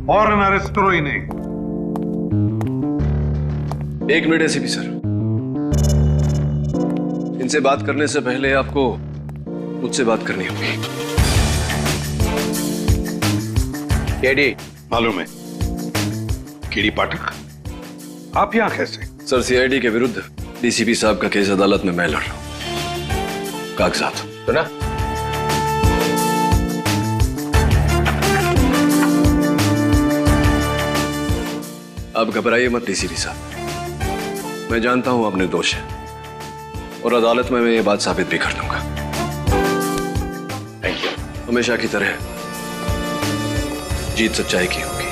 फौरन अरेस्ट करो इन्हें। एक मिनट एसीपी सर, इनसे बात करने से पहले आपको मुझसे बात करनी होगी। केडी मालूम है। केडी पाठक, आप यहां कैसे? सर, सीआईडी के विरुद्ध डीसीपी साहब का केस अदालत में मैं लड़ रहा हूं। कागजात सुना? आप घबराइए मत डीसीपी साहब, मैं जानता हूं आप निर्दोष हैं और अदालत में मैं ये बात साबित भी कर दूंगा। Thank you. हमेशा की तरह जीत सच्चाई की होगी।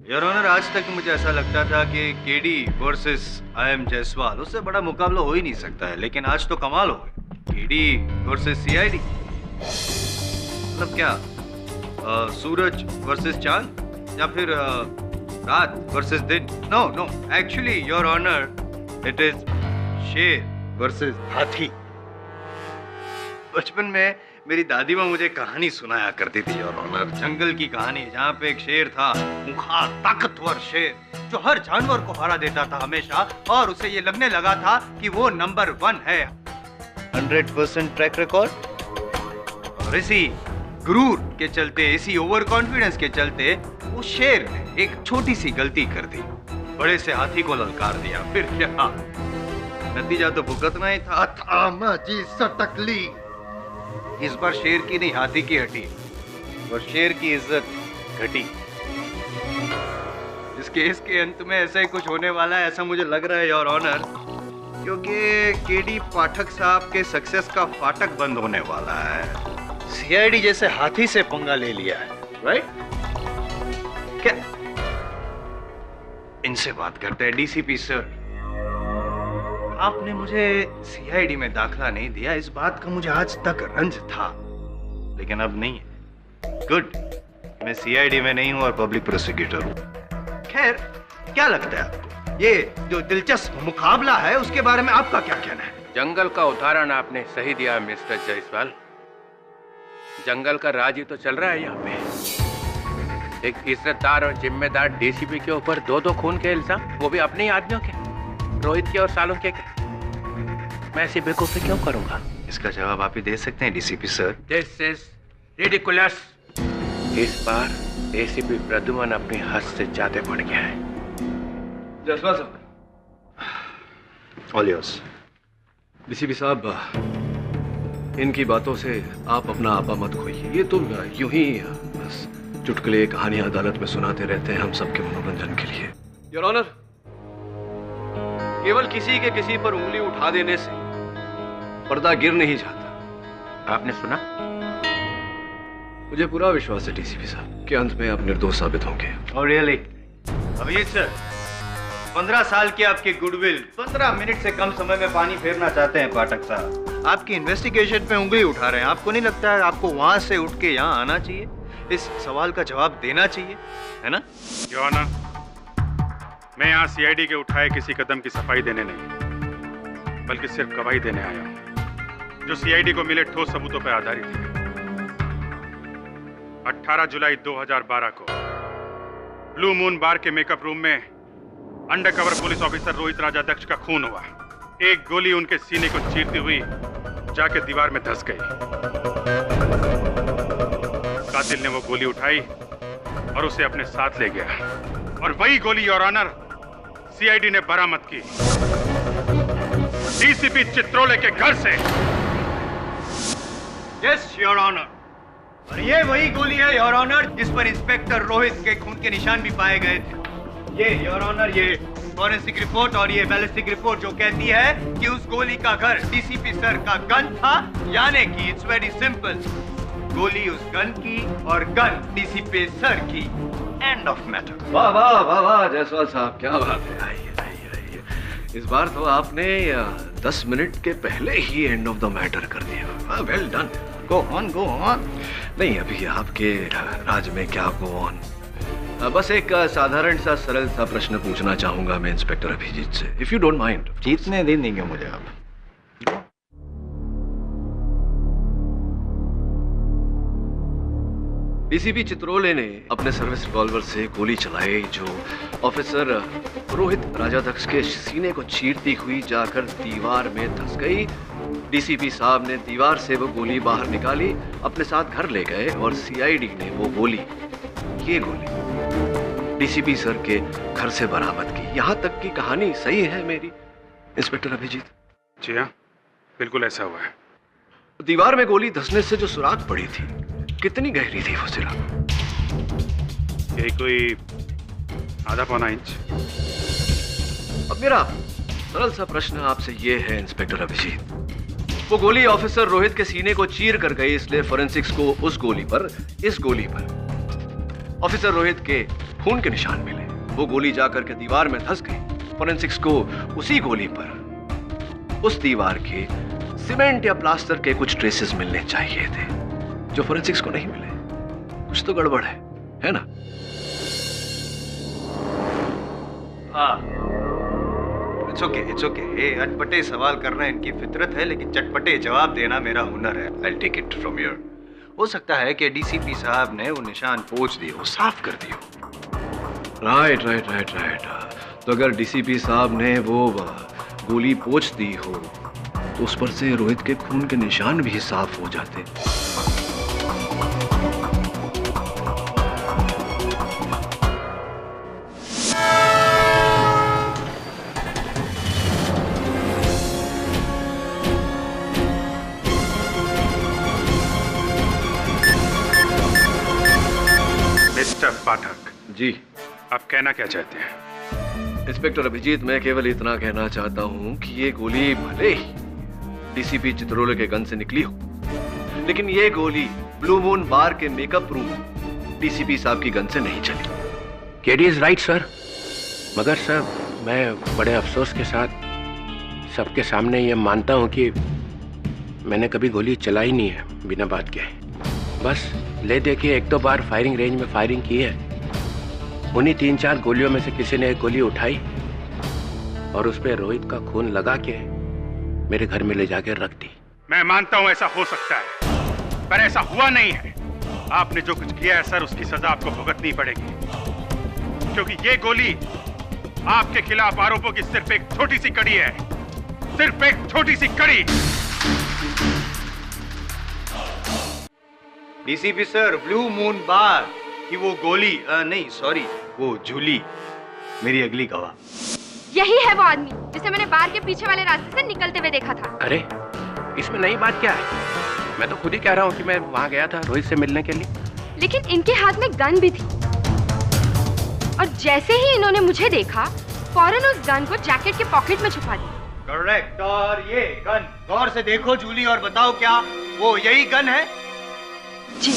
योर ऑनर, आज तक मुझे ऐसा लगता था कि केडी वर्सेस आई.एम. जायसवाल, उससे बड़ा मुकाबला हो ही नहीं सकता है, लेकिन आज तो कमाल हो गया। केडी वर्सेस सीआईडी, मतलब क्या सूरज वर्सेस चांद या फिर रात वर्सेस दिन? No no, actually your honour, it is शेर वर्सेस हाथी। बचपन में मेरी दादी माँ मुझे कहानी सुनाया करती थी योर ऑनर, जंगल की कहानी, जहाँ पे एक शेर था, खूंखार ताकतवर शेर, जो हर जानवर को हरा देता था हमेशा, और उसे ये लगने लगा था कि वो नंबर 1 है। 100% ट्रैक रिकॉर्ड। और इसी गुरूर के चलते, इसी ओवर कॉन्फिडेंस के चलते उस शेर ने एक छोटी सी गलती कर दी, बड़े से हाथी को ललकार दिया। फिर क्या, नतीजा तो भुगतना ही था। थामा जी सटकली। इस बार शेर की नहीं, हाथी की हटी और शेर की इज्जत घटी। इस केस के अंत में ऐसा ही कुछ होने वाला है, ऐसा मुझे लग रहा है योर ऑनर, क्योंकि केडी पाठक साहब के सक्सेस का फाटक बंद होने वाला है। सीआईडी जैसे हाथी से पंगा ले लिया है, राइट? क्या इनसे बात करते हैं। डीसीपी सर, आपने मुझे सीआईडी में दाखिला नहीं दिया, इस बात का मुझे आज तक रंज था, लेकिन अब नहीं है। गुड, मैं सीआईडी में नहीं हूं और पब्लिक प्रोसिक्यूटर हूं। खैर, क्या लगता है आपको, ये जो दिलचस्प मुकाबला है उसके बारे में आपका क्या कहना है? जंगल का उदाहरण आपने सही दिया मिस्टर जायसवाल। जंगल का राज ही तो चल रहा है यहाँ पे। एक इज्जतदार और जिम्मेदार डीसीपी के ऊपर 2-2 खून के इल्जाम, वो भी अपने ही आदमियों के, रोहित के और सालों के। मैं ऐसी बेवकूफी क्यों करूंगा? इसका जवाब आप ही दे सकते हैं DCP sir. This is ridiculous. इस बार डीसीपी प्रद्युमन अपनी हद से ज्यादा बढ़ गया है। जायसवाल साहब, ऑल योर्स। डीसीपी साहब, इनकी बातों से आप अपना आपा मत खोइए। ये तो यूं ही बस चुटकुले कहानियां अदालत में सुनाते रहते हैं हम सबके मनोरंजन के लिए। योर ऑनर, केवल किसी के किसी पर उंगली उठा देने से पर्दा गिर नहीं जाता। आपने सुना? मुझे पूरा विश्वास है डीसीपी साहब कि अंत में आप निर्दोष साबित होंगे। Oh, really? अभिजीत सर, 15 साल की आपकी गुडविल 15 मिनट से कम समय में पानी फेरना चाहते हैं पाठक साहब। आपकी इन्वेस्टिगेशन पे उंगली उठा रहे हैं। आपको नहीं लगता है आपको वहां से उठ के यहाँ आना चाहिए, इस सवाल का जवाब देना चाहिए, है ना? क्यों ना? मैं यहाँ सीआईडी के उठाए किसी कदम की सफाई देने नहीं, बल्कि सिर्फ गवाही देने आया हूँ, जो सीआईडी को मिले ठोस सबूतों पर आधारित है। 18 जुलाई 2012 को ब्लू मून बार के मेकअप रूम में undercover police officer Rohit Rajadhyaksha का खून हुआ। एक गोली उनके सीने को चीरती हुई जाके दीवार में धंस गई। कातिल ने वो गोली उठाई और उसे अपने साथ ले गया, और वही गोली योर ऑनर सीआईडी ने बरामद की डीसीपी चित्रोले के घर से। यस योर ऑनर, और ये वही गोली है योर ऑनर जिस पर इंस्पेक्टर रोहित के खून के निशान भी पाए गए थे। ये योर ऑनर, ये फॉरेंसिक रिपोर्ट और ये बैलिस्टिक रिपोर्ट जो कहती है कि उस गोली का घर डीसीपी सर का गन था, यानी कि इट्स वेरी सिंपल, गोली उस गन की और गन डीसीपी सर की। End of matter. वाह वाह वाह वाह जायसवाल साहब, क्या बात है। आइए आइए आइए, इस बार तो आपने 10 मिनट के पहले ही एंड ऑफ द मैटर कर दिया। Well done. Go on. नहीं, अभी आपके राज में क्या गो ऑन। बस एक साधारण सा सरल सा प्रश्न पूछना चाहूंगा मैं इंस्पेक्टर अभिजीत से, इफ यू डोंट माइंड। जीतने दे देंगे मुझे आप। डीसीपी चित्रोले ने अपने सर्विस रिवॉल्वर से गोली चलाई जो ऑफिसर रोहित राजाध्यक्ष के सीने को चीरती हुई जाकर दीवार में धंस गई। डीसीपी साहब ने दीवार से वो गोली बाहर निकाली, अपने साथ घर ले गए और सीआईडी ने वो गोली, ये गोली डीसीपी सर के घर से बरामद की। यहां तक की कहानी सही है मेरी इंस्पेक्टर अभिजीत? जी हाँ, बिल्कुल ऐसा हुआ है। दीवार में गोली धंसने से जो सुराग पड़ी थी, कितनी गहरी थी वो सुराग? यही कोई आधा पौना इंच। अब मेरा सरल सा प्रश्न आपसे ये है इंस्पेक्टर अभिजीत, वो गोली ऑफिसर रोहित के सीने को चीर कर गई, इसलिए फोरेंसिक्स को उस गोली पर, इस गोली पर ऑफिसर रोहित के खून के निशान मिले। वो गोली जाकर के दीवार में धंस गई। फोरेंसिक्स को उसी गोली पर उस दीवार के सीमेंट या प्लास्टर के कुछ ट्रेसेस मिलने चाहिए थे, जो फोरेंसिक्स को नहीं मिले। कुछ तो गड़बड़ है ना? It's okay. अटपटे सवाल करना इनकी फितरत है, लेकिन चटपटे जवाब देना मेरा हुनर है। I'll take it from here. हो सकता है कि डीसीपी साहब ने वो निशान पोंछ दिए हो, साफ कर दिए हो। राइट। तो अगर डीसीपी साहब ने वो गोली पोंछ दी हो तो उस पर से रोहित के खून के निशान भी साफ हो जाते। मिस्टर पाठक जी, आप कहना क्या चाहते हैं? इंस्पेक्टर अभिजीत, मैं केवल इतना कहना चाहता हूं कि ये गोली भले ही डीसीपी चित्रोले के गन से निकली हो, लेकिन ये गोली ब्लू मून बार के मेकअप रूम डीसीपी साहब की गन से नहीं चली। केडी इज राइट सर, मगर सर मैं बड़े अफसोस के साथ सबके सामने ये मानता हूँ कि मैंने कभी गोली चलाई नहीं है बिना बात के। बस ले दे के एक दो बार फायरिंग रेंज में फायरिंग की है। उन्हीं 3-4 गोलियों में से किसी ने एक गोली उठाई और उस पर रोहित का खून लगा के मेरे घर में ले जाकर रख दी। मैं मानता हूं ऐसा हो सकता है, पर ऐसा हुआ नहीं है। आपने जो कुछ किया है सर, उसकी सजा आपको भुगतनी पड़ेगी, क्योंकि ये गोली आपके खिलाफ आरोपों की सिर्फ एक छोटी सी कड़ी है, सिर्फ एक छोटी सी कड़ी। डीसीपी सर, ब्लू मून बार कि वो गोली नहीं सॉरी, वो झूली मेरी अगली गवाह। यही है वो आदमी जिसे मैंने बार के पीछे वाले रास्ते से निकलते हुए देखा था। अरे इसमें नई बात क्या है? मैं तो खुद ही कह रहा हूँ कि मैं वहां गया था रोहित से मिलने के लिए। लेकिन इनके हाथ में गन भी थी और जैसे ही इन्होंने मुझे देखा फौरन उस गन को जैकेट के पॉकेट में छुपा दिया। करेक्ट। और ये गन गौर से देखो जूली और बताओ क्या वो यही गन है? जी।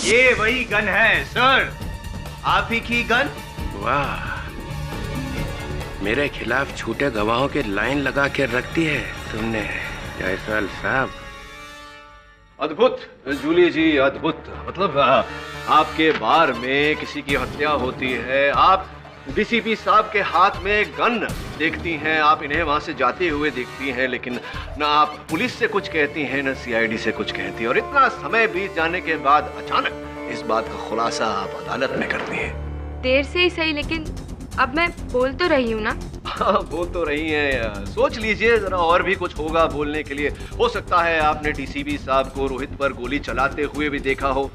ये वही गन है सर, आप ही की गन। वाह, मेरे खिलाफ झूठे गवाहों के लाइन लगा के रख दी है तुमने जायसवाल साहब। अद्भुत जूली जी, अद्भुत। मतलब आपके बार में किसी की हत्या होती है, आप डीसीपी साहब के हाथ में गन देखती हैं, आप इन्हें वहां से जाते हुए देखती हैं, लेकिन ना आप पुलिस से कुछ कहती हैं ना सीआईडी से कुछ कहती हैं, और इतना समय बीत जाने के बाद अचानक इस बात का खुलासा आप अदालत में करती हैं। देर से ही सही, लेकिन अब मैं बोल तो रही हूँ ना। हाँ, बोल तो रही हैं। सोच लीजिए जरा, और भी कुछ होगा बोलने के लिए। हो सकता है आपने डीसीपी साहब को रोहित पर गोली चलाते हुए भी देखा हो।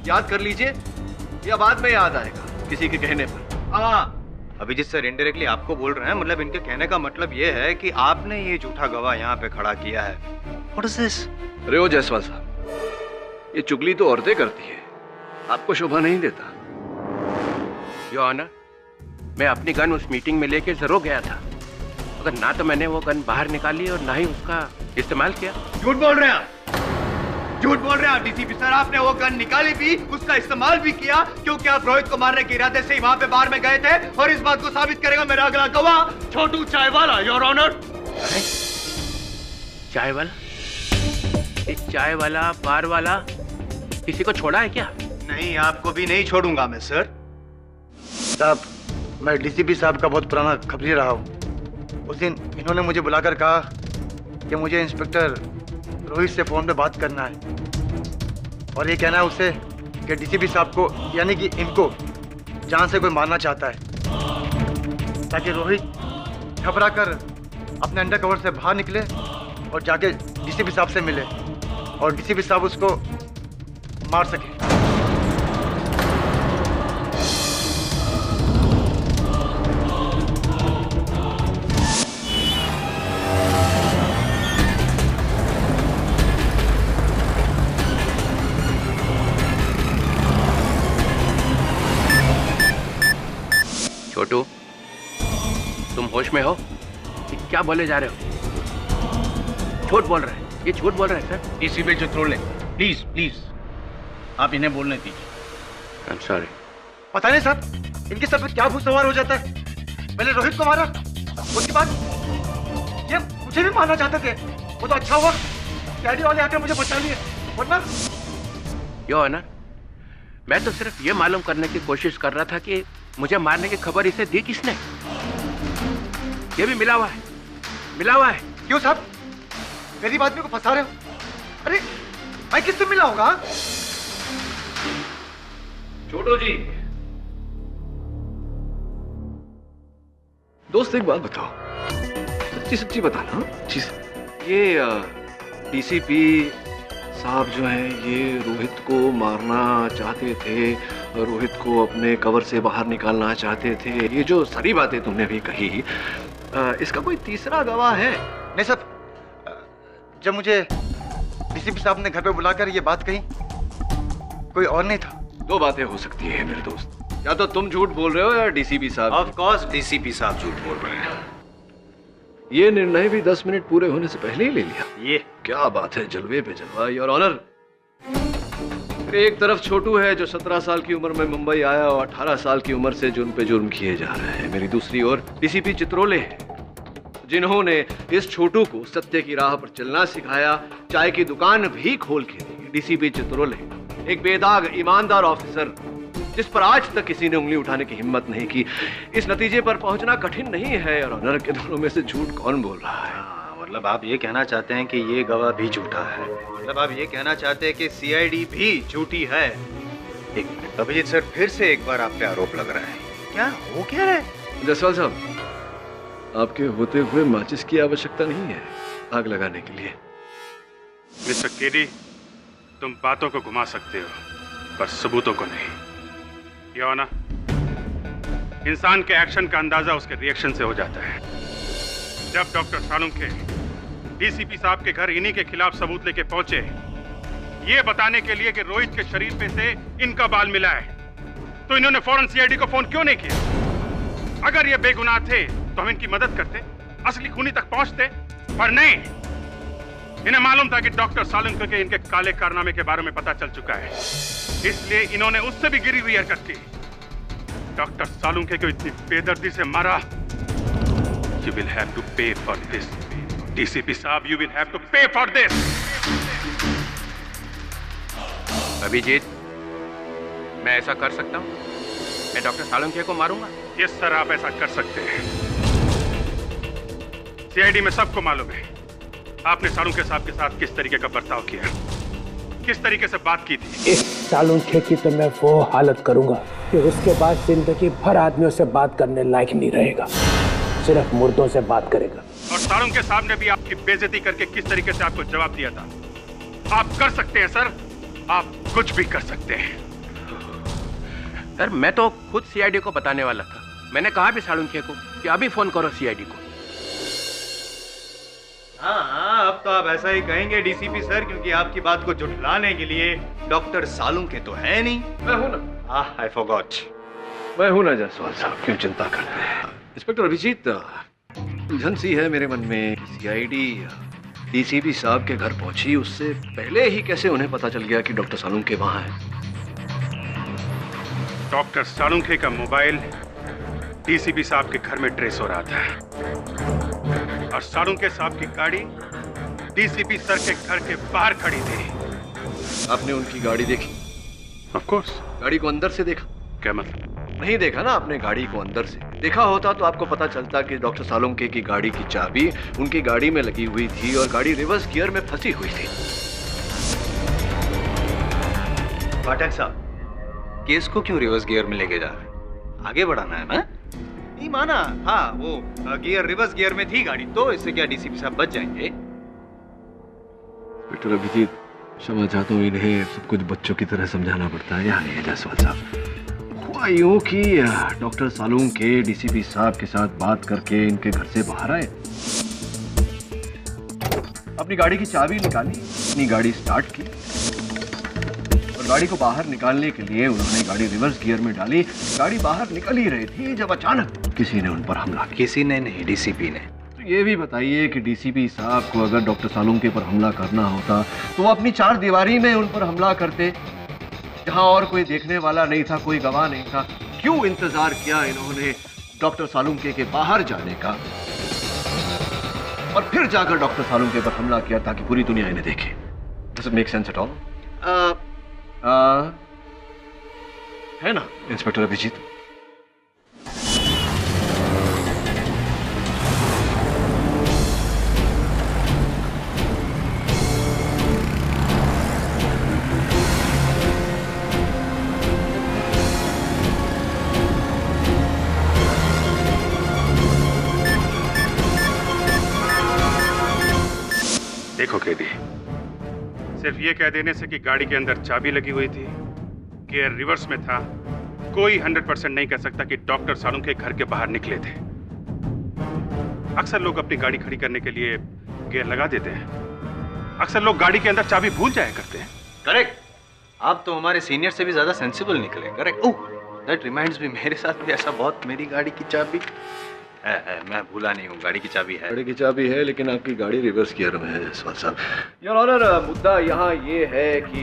याद कर लीजिए, या बाद में याद आएगा किसी के कहने पर। अभिजीत सर इनडायरेक्टली आपको बोल रहे हैं, मतलब इनके कहने का मतलब ये है कि आपने ये झूठा गवाह यहाँ पे खड़ा किया है। What is this? अरे ओ जायसवाल साहब, ये चुगली तो औरतें करती है, आपको शोभा नहीं देता। योर ऑनर, मैं अपनी गन उस मीटिंग में लेके जरूर गया था, अगर ना तो मैंने वो गन बाहर निकाली और ना ही उसका इस्तेमाल किया। झूठ बोल रहे हैं आप, झूठ बोल रहे हैं आप डीसीपी सर। आपने वो गन निकाली भी, उसका इस्तेमाल भी किया, क्योंकि आप रोहित को मारने के इरादे से ही वहां पे बार में गए थे। और इस बात को साबित करेगा मेरा अगला गवाह, छोटू चाय वाला, योर ऑनर। चाय वाला? इस चाय वाला, बार वाला किसी को छोड़ा है क्या? नहीं, आपको भी नहीं छोड़ूंगा मैं सर। साहब, मैं डीसीपी साहब का बहुत पुराना खबरी रहा हूँ। उस दिन इन्होंने मुझे बुलाकर कहा कि मुझे इंस्पेक्टर रोहित से फोन पे बात करना है और ये कहना है उससे कि डीसीपी साहब को, यानी कि इनको, जान से कोई मारना चाहता है, ताकि रोहित घबरा कर अपने अंडरकवर से बाहर निकले और जाके डीसीपी साहब से मिले और डीसीपी साहब उसको मार सके। छोटू, तुम होश में हो? ये क्या बोले जा रहे हो? झूठ बोल रहे हैं, ये झूठ बोल रहे हैं sir. DCP Chitrole, please please आप इन्हें बोलने दीजिए। आई एम सॉरी। पता नहीं साहब, इनके सर पे क्या भूत सवार हो जाता है। पहले रोहित को मारा, उसके बाद ये मुझे भी मारना चाहते थे। वो तो अच्छा हुआ कैडी वाले आकर मुझे बचा लिए, वरना। योर ऑनर, मैं तो सिर्फ ये मालूम करने की कोशिश कर रहा था कि मुझे मारने की खबर इसे दी किसने। ये भी मिला हुआ है, मिला हुआ है। क्यों साहब, गरीब आदमी को फंसा रहे हो? अरे मैं किससे मिला होगा? छोटू जी, दोस्त एक बात बताओ, सच्ची सच्ची बताना। ये डीसीपी साहब जो हैं, ये रोहित को मारना चाहते थे, रोहित को अपने कवर से बाहर निकालना चाहते थे। ये जो सारी बातें तुमने भी कही, इसका कोई तीसरा गवाह है? नहीं साहब, जब मुझे डीसीपी साहब ने घर पे बुलाकर ये बात कही, कोई और नहीं था। दो बातें हो सकती है मेरे दोस्त, या तो तुम झूठ बोल रहे हो या डीसीपी साहब। ऑफ कोर्स डीसीपी साहब झूठ बोल रहे हैं। ये निर्णय भी 10 मिनट पूरे होने से पहले ही ले लिया। ये क्या बात है, जलवे पे जलवा, योर ऑनर। एक तरफ छोटू है जो 17 साल की उम्र में मुंबई आया और 18 साल की उम्र से जुर्म पे जुर्म किए जा रहे हैं। मेरी दूसरी ओर डीसीपी चित्रोले हैं, जिन्होंने इस छोटू को सत्य की राह पर चलना सिखाया, चाय की दुकान भी खोल के दी। डीसीपी चित्रोले, एक बेदाग ईमानदार ऑफिसर जिस पर आज तक किसी ने उंगली उठाने की हिम्मत नहीं की। इस नतीजे पर पहुंचना कठिन नहीं है। और ऑनर के दोनों में से झूठ कौन बोल रहा है? मतलब आप ये कहना चाहते हैं कि ये गवाह भी झूठा है? मतलब आप ये कहना चाहते हैं कि सीआईडी भी झूठी है? एक मिनट अभिजीत सर, फिर से एक बार आप पे आरोप लग रहा है। क्या हो क्या रहा है? जसवाल साहब, आपके होते हुए माचिस की आवश्यकता नहीं है आग लगाने के लिए। मिस्टर केडी, तुम बातों को घुमा सकते हो पर सबूतों को नहीं। ये हो ना, इंसान के एक्शन का अंदाजा उसके रिएक्शन से हो जाता है। जब डॉक्टर सालुंखे डीसीपी साहब के घर इन्हीं के खिलाफ सबूत लेके पहुंचे, ये बताने के लिए कि रोहित के शरीर पे से इनका बाल मिला है, तो इन्होंने फौरन सीआईडी को फोन क्यों नहीं किया? अगर ये बेगुनाह थे तो हम इनकी मदद करते, असली खूनी तक पहुंचते, पर नहीं। इन्हें मालूम था कि डॉक्टर सालुंखे के इनके काले कारनामे के बारे में पता चल चुका है, इसलिए इन्होंने उससे भी गिरी हुई हरकत की। डॉक्टर सालुंखे को इतनी बेदर्दी से मारा। You will have to pay for this, DCP साहब, you will have to pay for this. Abhijit, मैं ऐसा कर सकता हूँ? मैं डॉक्टर सालुंखे को मारूंगा? यस सर, आप ऐसा कर सकते हैं। सीआईडी में सबको मालूम है आपने सालुंखे साहब के साथ किस तरीके का बर्ताव किया, किस तरीके से बात की थी। इस सालुंखे की तो मैं वो हालत करूंगा कि उसके बाद जिंदगी भर आदमियों से बात करने लायक नहीं रहेगा, सिर्फ मुर्दों से बात करेगा। और सालुंखे साहब ने भी आपकी बेइज्जती करके किस तरीके से आपको जवाब दिया था। आप कर सकते हैं सर, आप कुछ भी कर सकते हैं। सर, मैं तो खुद सीआईडी को बताने वाला था। मैंने कहा भी सालुंखे को कि अभी फोन करो सीआईडी को। हाँ, अब तो आप ऐसा ही कहेंगे डीसीपी सर, क्योंकि आपकी बात को झुठलाने के लिए डॉक्टर सालुंखे तो है नहीं। मैं हूं ना। I forgot. मैं हूं ना जायसवाल साहब, क्यों चिंता करते हैं? इंस्पेक्टर अभिजीत, उलझन सी है मेरे मन में। सीआईडी डीसीपी साहब के घर पहुंची, उससे पहले ही कैसे उन्हें पता चल गया कि डॉक्टर सालुंखे वहां है? डॉक्टर सालुंखे का मोबाइल डीसीपी साहब के घर में ट्रेस हो रहा था और सालुंखे साहब की गाड़ी डीसीपी सर के घर के बाहर खड़ी थी। आपने उनकी गाड़ी देखी? Of course. गाड़ी को अंदर से देखा? क्या मतलब? नहीं देखा ना आपने गाड़ी को अंदर से। देखा होता तो आपको पता चलता कि डॉक्टर सालुंखे की गाड़ी की चाबी उनकी गाड़ी में लगी हुई थी और गाड़ी रिवर्स गियर में फंसी हुई थी। पाठक साहब, केस को क्यों रिवर्स गियर में लेके जा रहे हैं? आगे बढ़ाना है ना? नहीं माना। हाँ, वो गियर रिवर्स गियर में थी गाड़ी, तो इससे क्या डीसीपी साहब बच जाएंगे? बेटर अभिजीत, क्षमा चाहता हूँ, इन्हें सब कुछ बच्चों की तरह समझाना पड़ता है। यहाँ नहीं जायसवाल साहब, हुआ यूं कि डॉक्टर सालुंखे डीसीपी साहब के साथ बात करके इनके घर से बाहर आए, अपनी गाड़ी की चाबी निकाली, अपनी गाड़ी स्टार्ट की और गाड़ी को बाहर निकालने के लिए उन्होंने गाड़ी रिवर्स गियर में डाली। गाड़ी बाहर निकल ही रही थी जब अचानक किसी ने उन पर हमला किया। किसी ने नहीं, डीसीपी ने। तो ये भी बताइए कि डीसीपी साहब को अगर डॉक्टर सालुंखे पर हमला करना होता तो वो अपनी चार दीवारी में उन पर हमला करते, जहां और कोई देखने वाला नहीं था, कोई गवाह नहीं था। क्यों इंतजार किया इन्होंने डॉक्टर सालुंखे के बाहर जाने का और फिर जाकर डॉक्टर सालुंखे पर हमला किया ताकि पूरी दुनिया इन्हें देखे? Does it make sense at all? है ना इंस्पेक्टर अभिजीत? देखो कैदी, सिर्फ ये कह देने से कि गाड़ी के अंदर चाबी लगी हुई थी, गियर रिवर्स में था, कोई 100% नहीं कह सकता कि डॉक्टर सालुंखे घर के बाहर निकले थे। अक्सर लोग अपनी गाड़ी खड़ी करने के लिए गियर लगा देते हैं। अक्सर लोग गाड़ी के अंदर चाबी भूल जाया करते हैं। करेक्ट। आप तो हमारे सीनियर से भी ज्यादा सेंसिबल निकले। Correct. Oh, that reminds me, मेरे साथ भी ऐसा बहुत, मेरी गाड़ी की चाबी है, मैं भूला नहीं हूँ, गाड़ी की चाबी है। गाड़ी की चाबी है, लेकिन आपकी गाड़ी रिवर्स गियर में है जायसवाल साहब। योर ऑनर, मुद्दा यहाँ ये है कि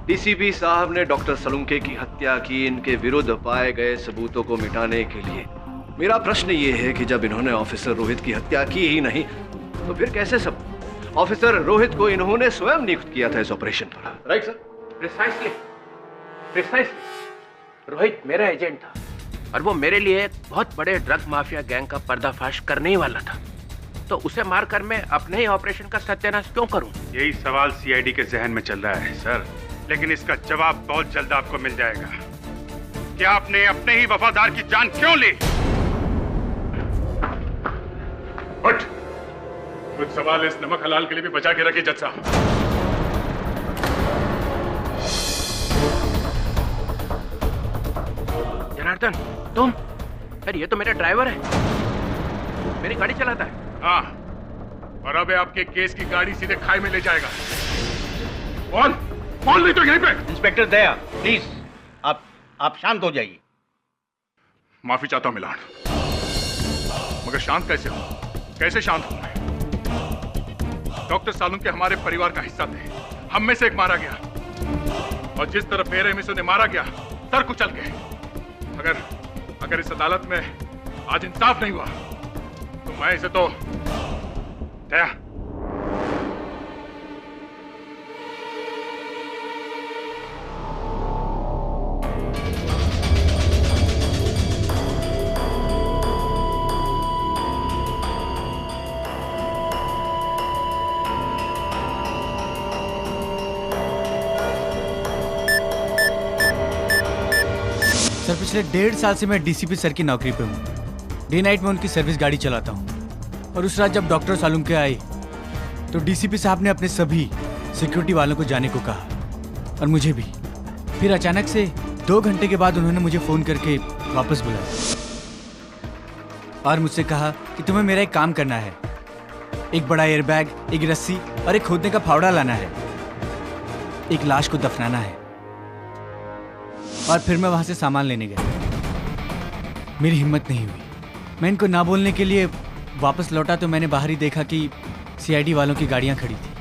डीसीपी साहब ने डॉक्टर सालुंखे की हत्या की इनके विरुद्ध पाए गए सबूतों को मिटाने के लिए। मेरा प्रश्न ये है कि जब इन्होंने ऑफिसर रोहित की हत्या की ही नहीं तो फिर कैसे सब ऑफिसर रोहित को इन्होंने स्वयं नियुक्त किया था इस ऑपरेशन पर? Right sir? प्रिसाइसली रोहित मेरा एजेंट था और वो मेरे लिए एक बहुत बड़े ड्रग माफिया गैंग का पर्दाफाश करने ही वाला था, तो उसे मारकर मैं अपने ही ऑपरेशन का सत्यानाश क्यों करूं? यही सवाल सीआईडी के जहन में चल रहा है सर, लेकिन इसका जवाब बहुत जल्द आपको मिल जाएगा। क्या आपने अपने ही वफादार की जान क्यों ली? बट कुछ सवाल इस नमक हलाल के लिए भी बचा के रखिए जज साहब। जनार्दन, तुम? सर ये तो मेरा ड्राइवर है, मेरी गाड़ी चलाता है। हाँ, और अब आपके केस की गाड़ी सीधे खाई में ले जाएगा। कौन नहीं तो यहीं पे। इंस्पेक्टर दया, प्लीज आप शांत हो जाइए। माफी चाहता हूं मिलान, मगर शांत कैसे हो? कैसे शांत हूं मैं? डॉक्टर सालुंखे हमारे परिवार का हिस्सा थे, हम में से एक मारा गया और जिस तरह बेरहमी से उन्हें मारा गया सर कुचल गए। अगर इस अदालत में आज इंसाफ नहीं हुआ तो मैं इसे तो दया। सर पिछले 1.5 साल से मैं डीसीपी सर की नौकरी पे हूँ। डे नाइट में उनकी सर्विस गाड़ी चलाता हूँ और उस रात जब डॉक्टर सालुंखे आए तो डीसीपी साहब ने अपने सभी सिक्योरिटी वालों को जाने को कहा और मुझे भी। फिर अचानक से 2 घंटे के बाद उन्होंने मुझे फ़ोन करके वापस बुलाया और मुझसे कहा कि तुम्हें मेरा एक काम करना है, एक बड़ा एयरबैग, एक रस्सी और एक खोदने का फावड़ा लाना है, एक लाश को दफनाना है। और फिर मैं वहां से सामान लेने गया। मेरी हिम्मत नहीं हुई, मैं इनको ना बोलने के लिए वापस लौटा तो मैंने बाहर ही देखा कि सीआईडी वालों की गाड़ियां खड़ी थी।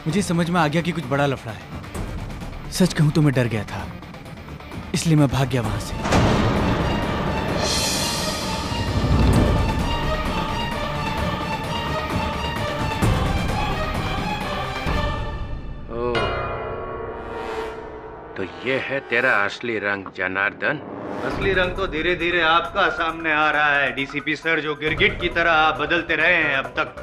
मुझे समझ में आ गया कि कुछ बड़ा लफड़ा है। सच कहूं तो मैं डर गया था, इसलिए मैं भाग गया वहां से। तो ये है तेरा असली रंग जनार्दन। असली रंग तो धीरे धीरे आपका सामने आ रहा है डीसीपी सर, जो गिरगिट की तरह आप बदलते रहे हैं अब तक।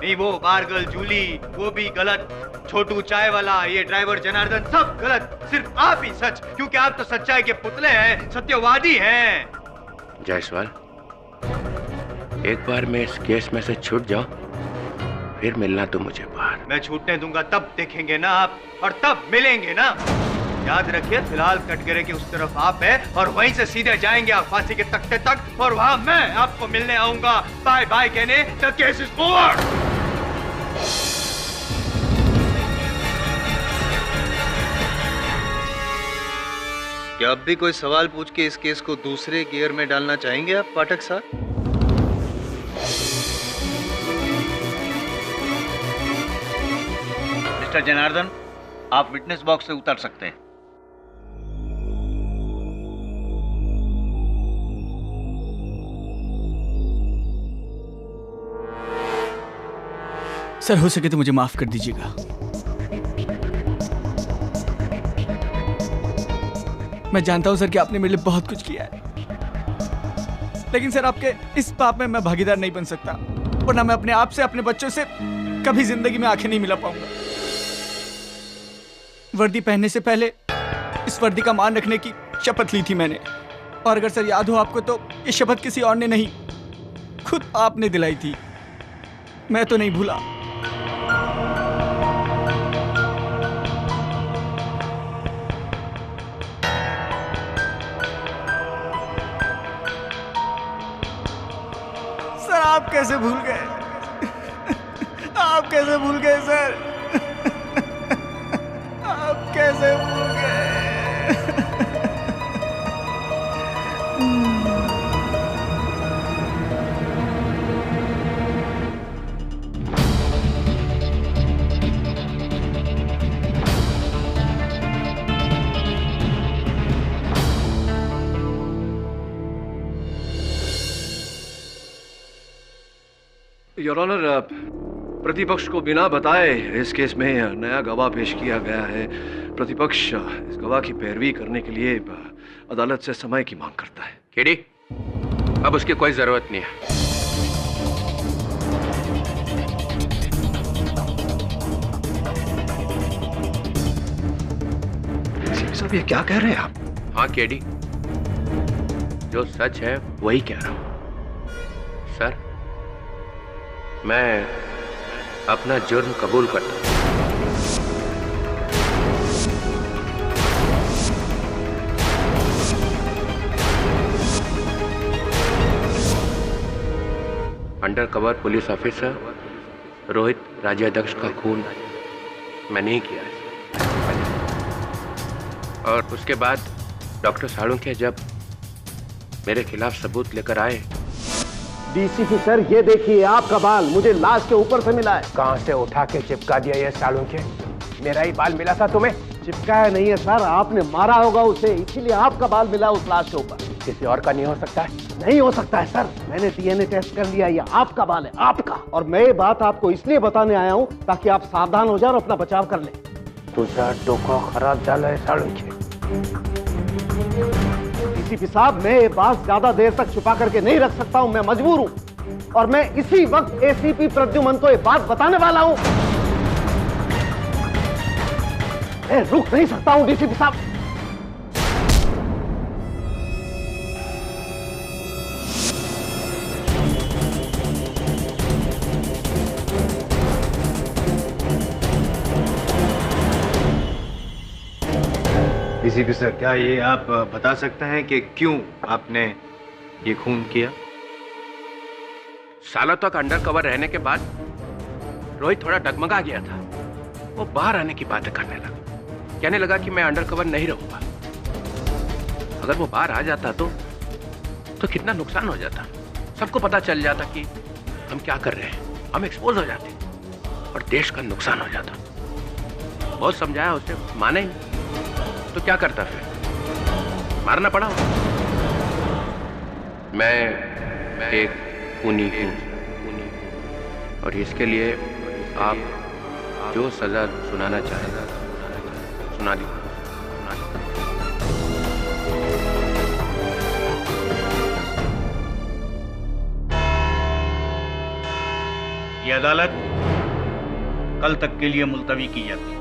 नहीं, वो बारगल जूली वो भी गलत, छोटू चाय वाला, ये ड्राइवर जनार्दन सब गलत, सिर्फ आप ही सच, क्योंकि आप तो सच्चाई के पुतले हैं, सत्यवादी हैं। जायसवाल, एक बार मैं इस केस में से छूट जाऊं, फिर मिलना तो मुझे बाहर। मैं छूटने दूंगा तब देखेंगे ना आप, और तब मिलेंगे ना। याद रखिए, फिलहाल कटघरे की उस तरफ आप है और वहीं से सीधे जाएंगे आप फांसी के तख्ते तक, और वहां मैं आपको मिलने आऊंगा बाय बाय कहने। The case is over. क्या अब भी कोई सवाल पूछ के इस केस को दूसरे गियर में डालना चाहेंगे आप पाठक साहब? मिस्टर जनार्दन, आप विटनेस बॉक्स से उतर सकते हैं। सर, हो सके तो मुझे माफ कर दीजिएगा। मैं जानता हूं सर कि आपने मेरे लिए बहुत कुछ किया है, लेकिन सर आपके इस पाप में मैं भागीदार नहीं बन सकता, वरना मैं अपने आप से, अपने बच्चों से कभी जिंदगी में आंखें नहीं मिला पाऊंगा। वर्दी पहनने से पहले इस वर्दी का मान रखने की शपथ ली थी मैंने, और अगर सर याद हो आपको तो ये शपथ किसी और ने नहीं, खुद आपने दिलाई थी। मैं तो नहीं भूला। सर आप कैसे भूल गए? आप कैसे भूल गए सर? आप कैसे भूल गए? योर ऑनर, प्रतिपक्ष को बिना बताए इस केस में नया गवाह पेश किया गया है। प्रतिपक्ष इस गवाह की पैरवी करने के लिए अदालत से समय की मांग करता है। केडी, अब उसकी कोई जरूरत नहीं है। साहब, ये क्या कह रहे हैं आप? हाँ केडी, जो सच है वही कह रहा हूं। सर, मैं अपना जुर्म कबूल करता हूं। Under cover police officer Rohit Rajyadhyaksha का खून मैं नहीं किया है। और उसके बाद डॉक्टर सालुंखे जब मेरे खिलाफ सबूत लेकर आए। डीसीपी सर, ये देखिए आपका बाल मुझे लाश के ऊपर से मिला है। कहां से उठा के चिपका दिया ये सालुंखे? मेरा ही बाल मिला था तुम्हें? चिपकाया नहीं है सर, आपने मारा होगा उसे, इसीलिए आपका बाल मिला उस लाश के ऊपर। किसी और का नहीं हो सकता है? नहीं हो सकता है सर, मैंने डीएनए टेस्ट कर लिया, ये आपका बाल है, आपका। और मैं ये बात आपको इसलिए बताने आया हूँ ताकि आप सावधान हो जाए और अपना बचाव कर ले। तुझा डोका खराब झाला है सालुंखे। डीसीपी साहब, मैं ये बात ज्यादा देर तक छुपा करके नहीं रख सकता हूं, मैं मजबूर हूं, और मैं इसी वक्त एसीपी प्रद्युमन को ये बात बताने वाला हूं। मैं रुक नहीं सकता हूं डीसीपी साहब। डीसीपी सर, क्या ये आप बता सकते हैं कि क्यों आपने ये खून किया? सालों तक अंडर कवर रहने के बाद रोहित थोड़ा डगमगा गया था। वो बाहर आने की बातें करने लगा, कहने लगा कि मैं अंडर कवर नहीं रहूंगा। अगर वो बाहर आ जाता तो कितना नुकसान हो जाता। सबको पता चल जाता कि हम क्या कर रहे हैं, हम एक्सपोज हो जाते और देश का नुकसान हो जाता। बहुत समझाया उसे, माने ही नहीं। तो क्या करता फिर, मारना पड़ा। मैं एक खूनी हूँ और इसके लिए आप जो सजा सुनाना चाहें सुना दी। ये अदालत कल तक के लिए मुलतवी की जाती है।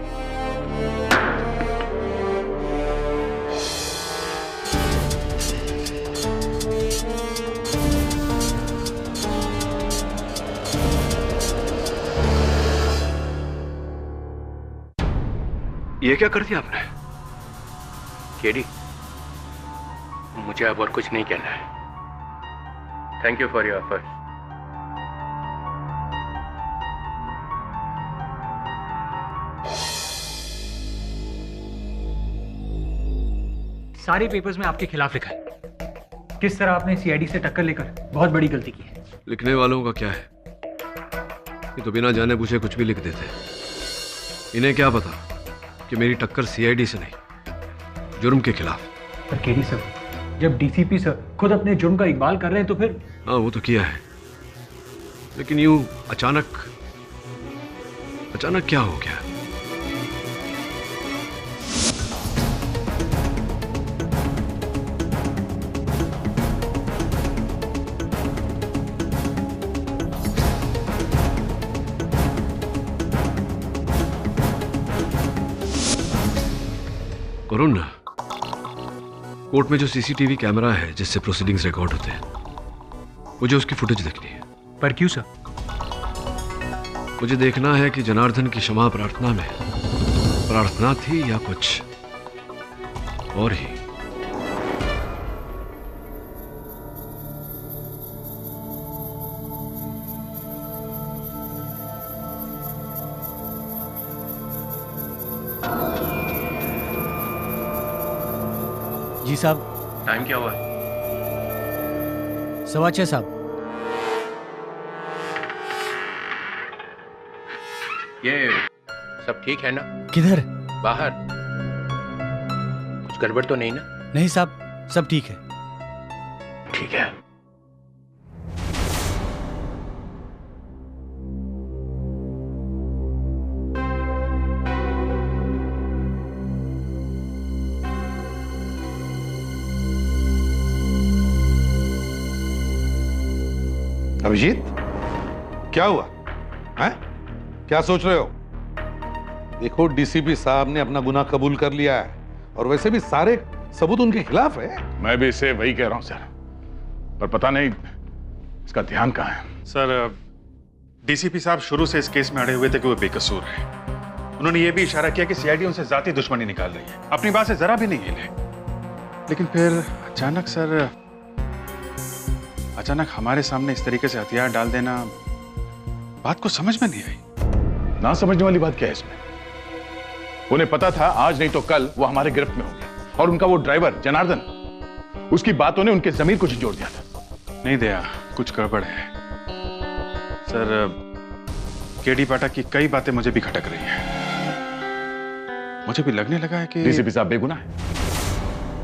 ये क्या कर दिया आपने? केडी, मुझे अब और कुछ नहीं कहना है। Thank you for your effort. सारे पेपर्स में आपके खिलाफ लिखा है। किस तरह आपने सीआईडी से टक्कर लेकर बहुत बड़ी गलती की है। लिखने वालों का क्या है, ये तो बिना जाने पूछे कुछ भी लिख देते। इन्हें क्या पता कि मेरी टक्कर सीआईडी से नहीं, जुर्म के खिलाफ। पर केडी सर, जब डीसीपी सर खुद अपने जुर्म का इकबाल कर रहे हैं तो फिर। हाँ, वो तो किया है, लेकिन यूं अचानक क्या हो गया? करुण, कोर्ट में जो सीसीटीवी कैमरा है जिससे प्रोसीडिंग्स रिकॉर्ड होते हैं, मुझे उसकी फुटेज देखनी है। पर क्यों सर? मुझे देखना है कि जनार्दन की क्षमा प्रार्थना में प्रार्थना थी या कुछ और ही। जी साहब। टाइम क्या हुआ? 6:15 साहब। ये सब ठीक है ना? किधर? बाहर। कुछ गड़बड़ तो नहीं ना? नहीं साहब, सब ठीक है। ठीक है। अभिजीत, क्या हुआ है? क्या सोच रहे हो? देखो, डीसीपी साहब ने अपना गुनाह कबूल कर लिया है और वैसे भी सारे सबूत उनके खिलाफ है। मैं भी इसे वही कह रहा हूं सर, पर पता नहीं इसका ध्यान कहां है। सर, डीसीपी साहब शुरू से इस केस में अड़े हुए थे कि वो बेकसूर है। उन्होंने ये भी इशारा किया कि सीआईडी उनसे जाती दुश्मनी निकाल रही है, अपनी बात से जरा भी नहीं हिले। लेकिन फिर अचानक सर, अचानक हमारे सामने इस तरीके से हथियार डाल देना, बात को समझ में नहीं आई। ना समझने वाली बात क्या है इसमें? उन्हें पता था आज नहीं तो कल वो हमारे गिरफ्त में होंगे, और उनका वो ड्राइवर जनार्दन, उसकी बातों ने उनके जमीर को झिझोड़ दिया था। नहीं दया, कुछ गड़बड़ है सर। केडी पाठक की कई बातें मुझे भी खटक रही हैं। मुझे भी लगने लगा है कि डीसीपी साहब बेगुनाह है।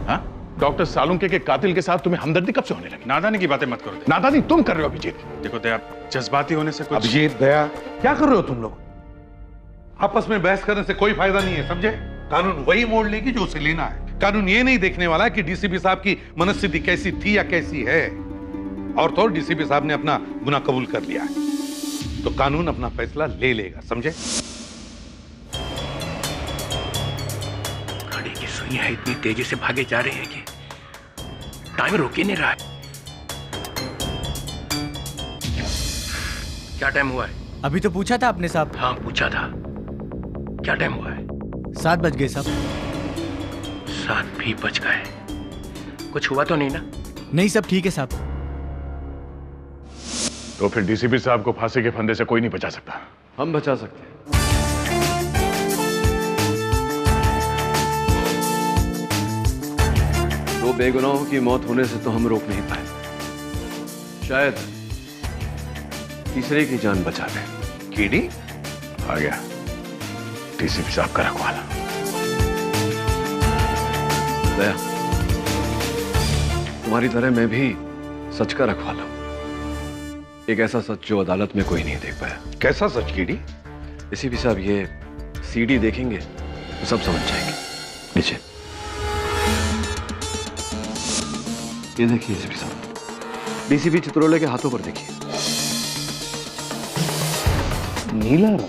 हाँ? डॉक्टर सालुंके के कातिल के साथ तुम्हें हमदर्दी कब से होने लगी? नादानी की बातें मत करो। नादानी तुम कर रहे हो अभिजीत। देखो दया, जज्बाती होने से कुछ। अभिजीत, दया, क्या कर रहे हो तुम लोग? आपस में बहस करने से कोई फायदा नहीं है, समझे? कानून वही मोड़ लेगी जो उसे लेना है। कानून ये नहीं देखने वाला कि डीसीपी साहब की मनस्थिति कैसी थी या कैसी है। और तो डीसीपी साहब ने अपना गुनाह कबूल कर लिया है, तो कानून अपना फैसला ले लेगा, समझे? गाड़ी की सुइयां इतनी तेजी से भागे जा रही है कि टाइम रोक ही नहीं रहा है। क्या टाइम हुआ है? अभी तो पूछा था आपने साहब। हाँ, पूछा था। क्या टाइम हुआ है? 7 बज गए साहब। 7 भी बज गए। कुछ हुआ तो नहीं ना? नहीं, सब ठीक है साहब। तो फिर डीसीपी साहब को फांसी के फंदे से कोई नहीं बचा सकता। हम बचा सकते हैं। दो बेगुनाहों की मौत होने से तो हम रोक नहीं पाए। शायद तीसरे की जान बचा ले। कीड़ी आ गया डीसीपी साहब का रखवाला। दया, तुम्हारी तरह मैं भी सच का रखवाला हूं। एक ऐसा सच जो अदालत में कोई नहीं देख पाया। कैसा सच कीड़ी? डीसीपी साहब ये सीडी देखेंगे तो सब समझ जाएंगे। नीचे ये देखिए डीसीपी साहब, डीसीपी चित्रोले के हाथों पर देखिए। नीला रंग,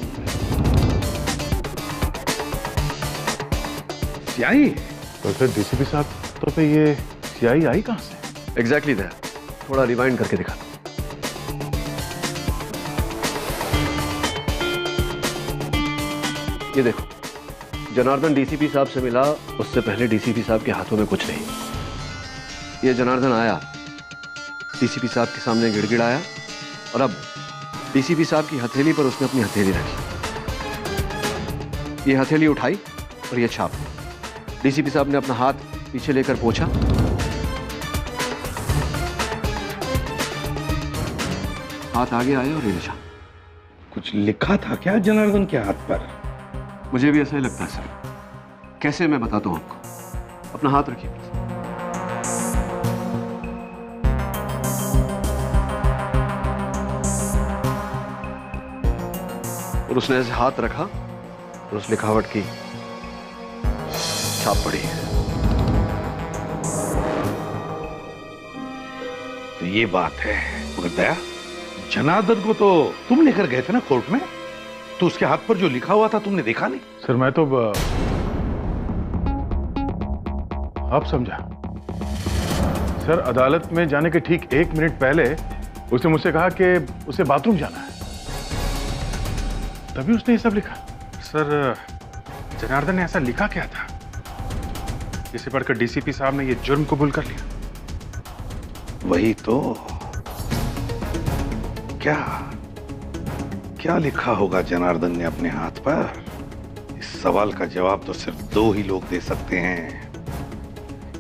स्याही। तो फिर डीसीपी साहब तो फिर ये स्याही आई कहां से? Exactly that. थोड़ा रिवाइंड करके दिखा। ये देखो, जनार्दन डीसीपी साहब से मिला, उससे पहले डीसीपी साहब के हाथों में कुछ नहीं। ये जनार्दन आया, डीसीपी साहब के सामने गिड़गिड़ाया और अब डीसीपी साहब की हथेली पर उसने अपनी हथेली रखी। ये हथेली उठाई और ये छाप। डीसीपी साहब ने अपना हाथ पीछे लेकर पोंछा। हाथ आगे आया और ये निशान। कुछ लिखा था क्या जनार्दन के हाथ पर? मुझे भी ऐसा ही लगता है सर। कैसे, मैं बताता हूं आपको। अपना हाथ रखिए। और उसने ऐसे हाथ रखा और उस लिखावट की छाप पड़ी। तो ये बात है। मगर दया, जनार्दन को तो तुम लेकर गए थे ना कोर्ट में, तो उसके हाथ पर जो लिखा हुआ था तुमने देखा नहीं? सर मैं तो आप समझा सर, अदालत में जाने के ठीक 1 मिनट पहले उसने मुझसे कहा कि उसे बाथरूम जाना है, तभी उसने ये सब लिखा। सर जनार्दन ने ऐसा लिखा क्या था जिसे पढ़कर डीसीपी साहब ने ये जुर्म कबूल कर लिया? वही तो। क्या क्या लिखा होगा जनार्दन ने अपने हाथ पर? इस सवाल का जवाब तो सिर्फ 2 ही लोग दे सकते हैं,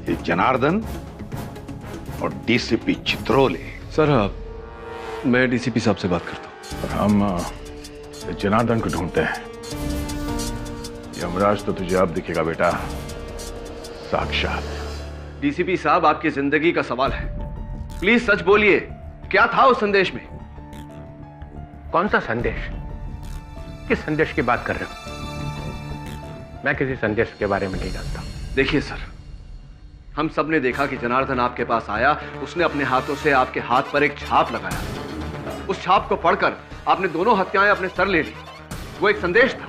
ये जनार्दन और डीसीपी चित्रोले। सर मैं डीसीपी साहब से बात करता हूं। हम जनार्दन को ढूंढते हैं। यमराज तो तुझे अब दिखेगा बेटा, साक्षात। डीसीपी साहब, आपकी जिंदगी का सवाल है, प्लीज सच बोलिए, क्या था उस संदेश में? कौन सा संदेश? किस संदेश की बात कर रहे हो? मैं किसी संदेश के बारे में नहीं जानता। देखिए सर, हम सब ने देखा कि जनार्दन आपके पास आया, उसने अपने हाथों से आपके हाथ पर एक छाप लगाया। उस छाप को पढ़कर आपने दोनों हत्याएं अपने सर ले ली। वो एक संदेश था।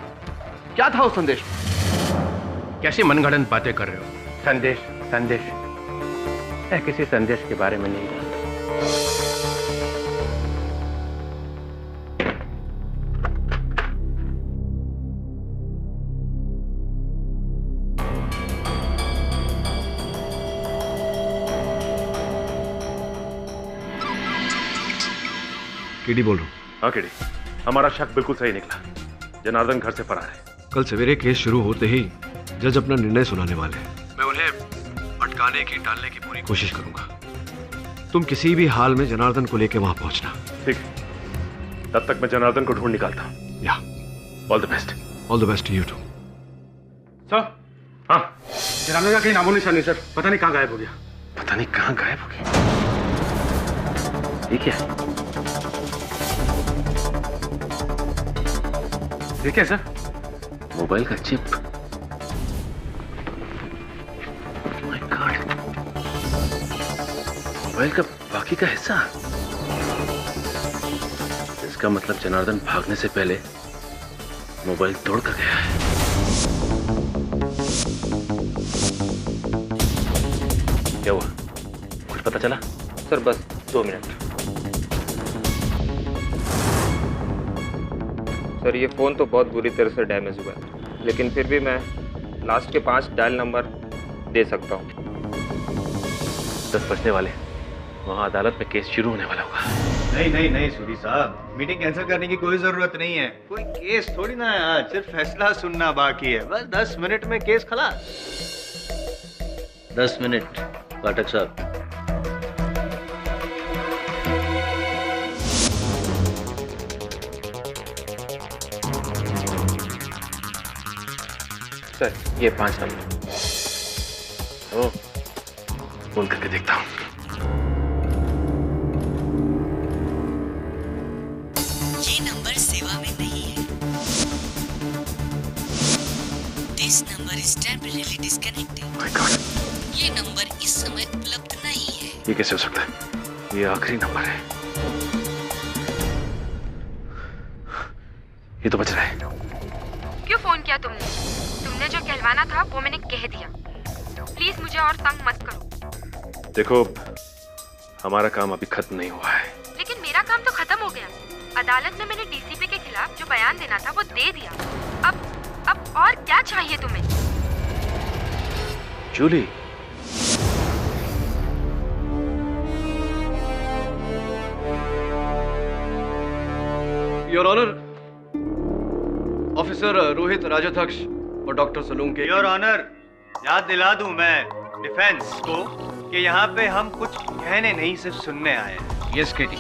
क्या था उस संदेश में? कैसी मनगढ़ंत बातें कर रहे हो? संदेश संदेश, मैं किसी संदेश के बारे में नहीं जानता। केडी बोल रहा हूं। हाँ केडी, हमारा शक बिल्कुल सही निकला। जनार्दन घर से फरार है। कल सवेरे केस शुरू होते ही जज अपना निर्णय सुनाने वाले हैं। मैं उन्हें अटकाने की, टालने की पूरी कोशिश करूंगा। तुम किसी भी हाल में जनार्दन को लेकर वहां पहुंचना। ठीक है, तब तक मैं जनार्दन को ढूंढ निकालता हूं। या all the best. All the best to you too. Sir, हाँ, जनार्दन का कहीं नामो निशान नहीं सर। पता नहीं कहाँ गायब हो गया। पता नहीं कहाँ गायब हो गया। ठीक है, ठीक है सर। मोबाइल का चिप। माय गॉड, मोबाइल का बाकी का हिस्सा। इसका मतलब जनार्दन भागने से पहले मोबाइल तोड़ कर गया है। क्या हुआ? कुछ पता चला? सर बस 2 मिनट। सर ये फ़ोन तो बहुत बुरी तरह से डैमेज हुआ है, लेकिन फिर भी मैं लास्ट के 5 डायल नंबर दे सकता हूँ। 10 बजने वाले, वहाँ अदालत में केस शुरू होने वाला होगा। नहीं नहीं नहीं सूरी साहब, मीटिंग कैंसिल करने की कोई जरूरत नहीं है। कोई केस थोड़ी ना है आज, सिर्फ फैसला सुनना बाकी है। बस 10 मिनट में केस खलास। 10 मिनट पाठक साहब। सर ये 5 नंबर। ओ, फोन करके देखता हूँ। ये नंबर सेवा में नहीं है। This number is temporarily disconnected. My God. ये नंबर इस समय उपलब्ध नहीं है। ये कैसे हो सकता है? ये आखिरी नंबर है। ये तो बच रहा है। क्यों फोन किया तुमने? तुमने जो कहलवाना था वो मैंने कह दिया। प्लीज मुझे और तंग मत करो। देखो, हमारा काम अभी खत्म नहीं हुआ है। लेकिन मेरा काम तो खत्म हो गया। अदालत में मैंने डीसीपी के खिलाफ जो बयान देना था वो दे दिया। अब और क्या चाहिए तुम्हें? Julie, your honour, officer Rohit Rajadhyaksha और डॉक्टर सलूंके। योर ऑनर, याद दिला दूं मैं डिफेंस को कि यहाँ पे हम कुछ कहने नहीं सिर्फ सुनने आए हैं। यस केटी,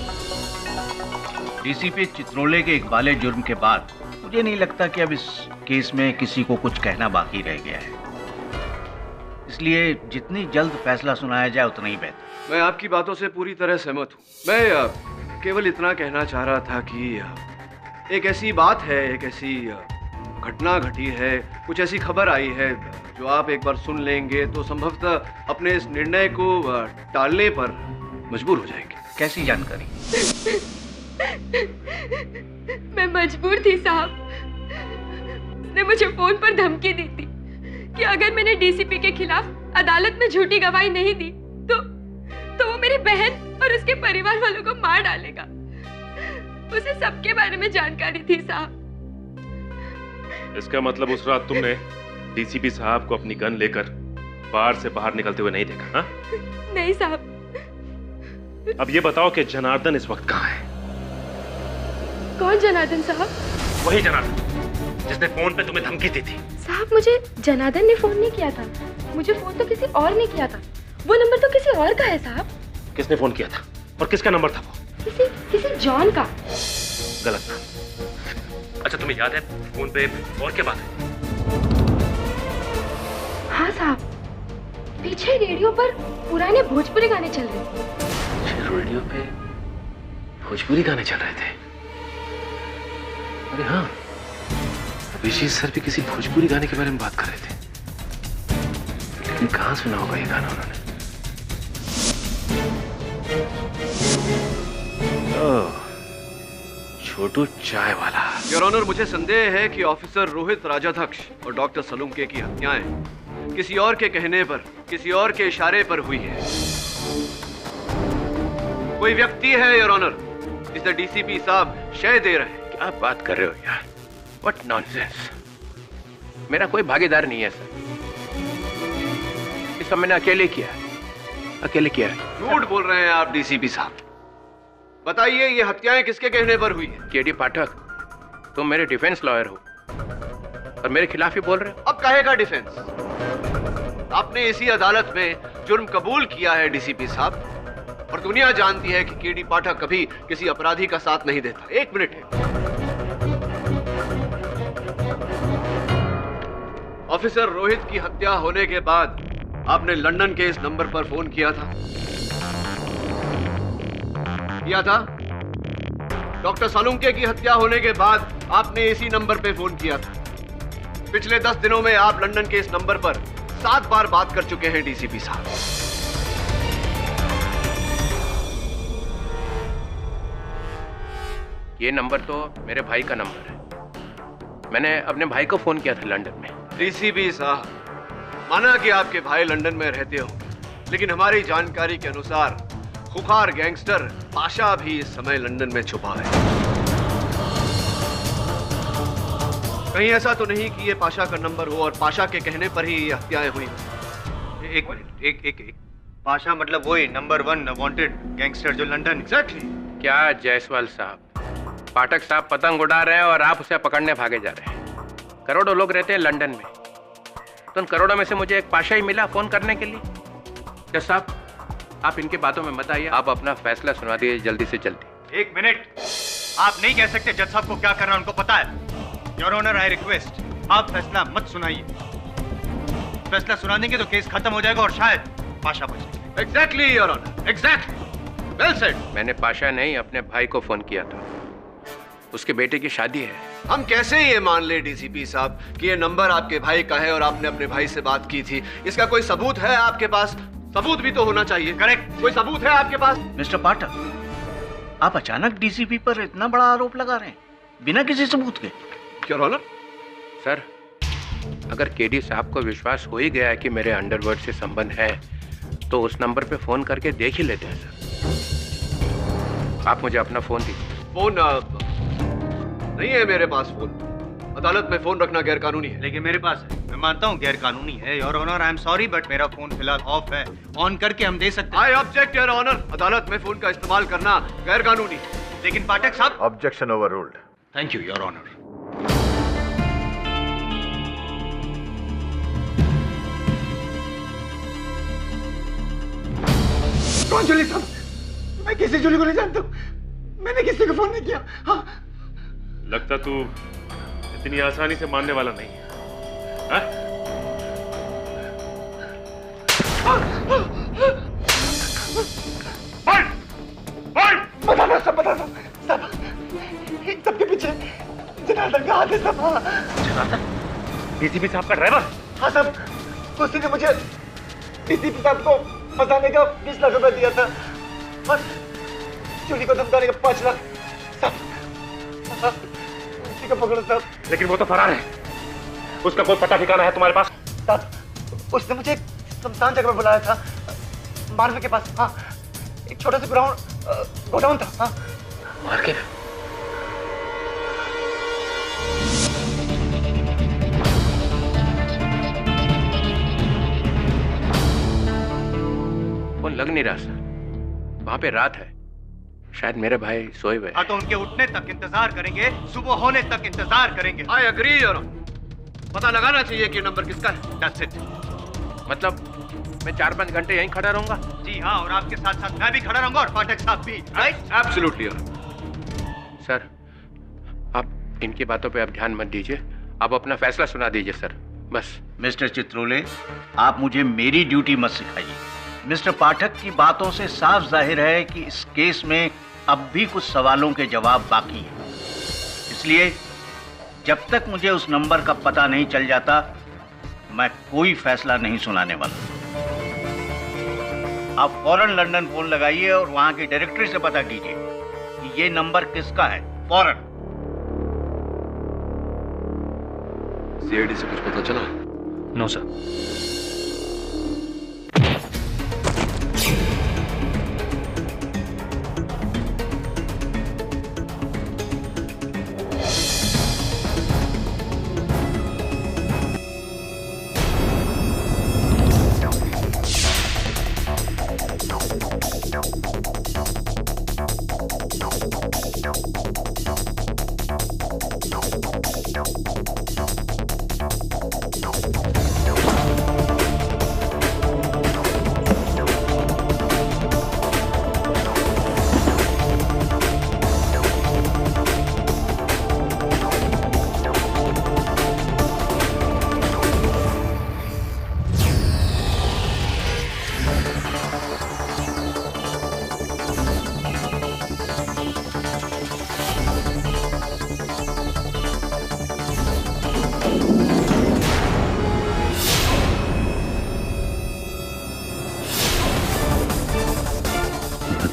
डीसीपी चित्रोले के इकबाले जुर्म के बाद मुझे नहीं लगता कि अब इस केस में किसी को कुछ कहना बाकी रह गया है, इसलिए जितनी जल्द फैसला सुनाया जाए उतना ही बेहतर। मैं आपकी बातों से पूरी तरह सहमत हूँ। मैं केवल इतना कहना चाह रहा था कि एक ऐसी बात है, एक ऐसी घटना घटी है, कुछ ऐसी खबर आई है जो आप एक बार सुन लेंगे तो संभवतः अपने इस निर्णय को टालने पर मजबूर हो जाएंगे। कैसी जानकारी? मैं मजबूर थी साहब। उसने मुझे फोन पर धमकी दी थी कि अगर मैंने डीसीपी के खिलाफ अदालत में झूठी गवाही नहीं दी तो वो मेरी बहन और उसके परिवार वालों को मार डालेगा। उसे सबके बारे में जानकारी थी साहब। इसका मतलब उस रात तुमने डीसीपी साहब को अपनी गन लेकर बार से बाहर निकलते हुए नहीं देखा? हाँ? नहीं साहब। अब ये बताओ कि जनार्दन इस वक्त कहाँ है? कौन जनार्दन साहब? वही जनार्दन जिसने फोन पे तुम्हें धमकी दी थी। साहब मुझे जनार्दन ने फोन नहीं किया था। मुझे फोन तो किसी और ने किया था। वो नंबर तो किसी और का है साहब। किसने फोन किया था और किसका नंबर था वो? किसी जॉन का। गलत था। अच्छा तुम्हें याद है फोन पे और क्या बात है? हाँ साहब, पीछे रेडियो पर पुराने भोजपुरी गाने चल रहे थे। रेडियो पे भोजपुरी गाने चल रहे थे? अरे हाँ, अभिजीत सर भी किसी भोजपुरी गाने के बारे में बात कर रहे थे, लेकिन कहाँ सुना होगा ये गाना उन्होंने? छोटू चाय वाला। योर ऑनर, मुझे संदेह है कि ऑफिसर रोहित राजाध्यक्ष और डॉक्टर सलूंके की हत्याएं किसी और के कहने पर, किसी और के इशारे पर हुई है। कोई व्यक्ति है योर ऑनर जिसे डीसीपी साहब शय दे रहे हैं। क्या बात कर रहे हो यार? What nonsense. मेरा कोई भागीदार नहीं है सर। इसका मैंने अकेले किया है। झूठ बोल रहे हैं आप डीसीपी साहब। बताइए ये हत्याएं किसके कहने पर हुई है? केडी पाठक, तुम मेरे डिफेंस लॉयर हो और मेरे खिलाफ ही बोल रहे हो। अब कहेगा डिफेंस? आपने इसी अदालत में जुर्म कबूल किया है डीसीपी साहब, और दुनिया जानती है कि केडी पाठक कभी किसी अपराधी का साथ नहीं देता। एक मिनट है। ऑफिसर रोहित की हत्या होने के बाद आपने लंदन के इस नंबर पर फोन किया था? डॉक्टर सालुंके की हत्या होने के बाद आपने इसी नंबर पे फोन किया था। पिछले 10 दिनों में आप लंदन के इस नंबर पर 7 बार बात कर चुके हैं डीसीपी साहब। ये नंबर तो मेरे भाई का नंबर है। मैंने अपने भाई को फोन किया था लंदन में। डीसीपी साहब, माना कि आपके भाई लंदन में रहते हो, लेकिन हमारी जानकारी के अनुसार खुखार गैंगस्टर पाशा भी इस समय लंदन में छुपा है। कहीं ऐसा तो नहीं कि ये पाशा का नंबर हो और पाशा के कहने पर ही ये हत्याएं हुई? एक मिनट, एक पाशा मतलब वही नंबर 1 वांटेड गैंगस्टर जो लंदन। एग्जैक्टली। क्या जायसवाल साहब, पाठक साहब पतंग उड़ा रहे हैं और आप उसे पकड़ने भागे जा रहे हैं। करोड़ों लोग रहते हैं लंदन में, तो उन करोड़ों में से मुझे एक पाशा ही मिला फोन करने के लिए। जज साहब, आप इनकी बातों में मत आइए, आप अपना फैसला सुना दीजिए जल्दी से जल्दी। एक मिनट, आप नहीं कह सकते जज साहब को क्या करना उनको पता है। योर ऑनर, आई रिक्वेस्ट, आप फैसला मत सुनाइए। फैसला सुना देंगे तो केस खत्म हो जाएगा और शायद पाशा बच जाएगा। Exactly your honour, exactly, well said. मैंने पाशा नहीं, अपने भाई को फोन किया था। उसके बेटे की शादी है। हम कैसे ये मान ले डीसीपी साहब कि ये नंबर आपके भाई का है और आपने अपने भाई से बात की थी? इसका कोई सबूत है आपके पास? सबूत भी तो होना चाहिए। करेक्ट, कोई सबूत है आपके पास? मिस्टर पाठक, आप अचानक डीसीपी पर इतना बड़ा आरोप लगा रहे हैं बिना किसी सबूत के। योर ऑनर, सर अगर केडी साहब को विश्वास हो ही गया है कि मेरे अंडरवर्ल्ड से संबंध है तो उस नंबर पे फोन करके देख ही लेते हैं सर। आप मुझे अपना फोन दीजिए। फोन नहीं है मेरे पास। फोन अदालत में फोन रखना गैर कानूनी है। लेकिन मेरे पास है। मैं मानता हूँ गैर कानूनी है your honour, I am sorry, but मेरा फोन फिलहाल ऑफ है। ऑन करके हम दे सकते हैं। आई ऑब्जेक्ट योर ऑनर, अदालत में फोन का इस्तेमाल करना गैर कानूनी। लेकिन पाठक साहब। Objection overruled. Thank you your honour. कौन जूली साहब? मैं किसी जूली को नहीं जानता हूँ। मैंने किसी को फोन नहीं किया। हाँ? लगता तू इतनी आसानी से मानने वाला नहीं है। बताना सब, बताना सब। इन सबके पीछे जनार्दन का हाथ है सब। जनार्दन? डीसीपी साहब का ड्राइवर? हाँ सब। उसी ने मुझे डीसीपी साहब को फंसाने का 20 लाख रुपए दिया था और चोरी को धमकाने का 5 लाख। सब उसी को पकड़ो सब। लेकिन वो तो फरार है। उसका कोई पता ठिकाना है तुम्हारे पास? सब उसने मुझे शमशान जगह में बुलाया था, मार्वे के पास। हाँ, एक छोटा सा गोडाउन था। हाँ, मार्के में? फोन लग नहीं रहा सर। वहां पे रात है, शायद मेरे भाई सोए हुए। हाँ तो उनके उठने तक इंतजार करेंगे, सुबह होने तक इंतजार करेंगे। I agree your honour. पता लगाना चाहिए कि नंबर किसका है। That's it। मतलब मैं 4-5 घंटे यहीं खड़ा रहूंगा? जी हाँ, और आपके साथ साथ मैं भी खड़ा रहूंगा और पाठक साहब भी। Right? Absolutely your honour. Sir आप इनकी बातों पे अब ध्यान मत दीजिए, आप अपना फैसला सुना दीजिए सर, बस। मिस्टर चित्रोले, आप मुझे मेरी ड्यूटी मत सिखाइए। मिस्टर पाठक की बातों से साफ जाहिर है कि इस केस में अब भी कुछ सवालों के जवाब बाकी हैं। इसलिए जब तक मुझे उस नंबर का पता नहीं चल जाता मैं कोई फैसला नहीं सुनाने वाला। आप फौरन लंदन फोन लगाइए और वहां की डायरेक्टरी से पता कीजिए कि ये नंबर किसका है। फौरन। सीआईडी से कुछ पता चला? No sir.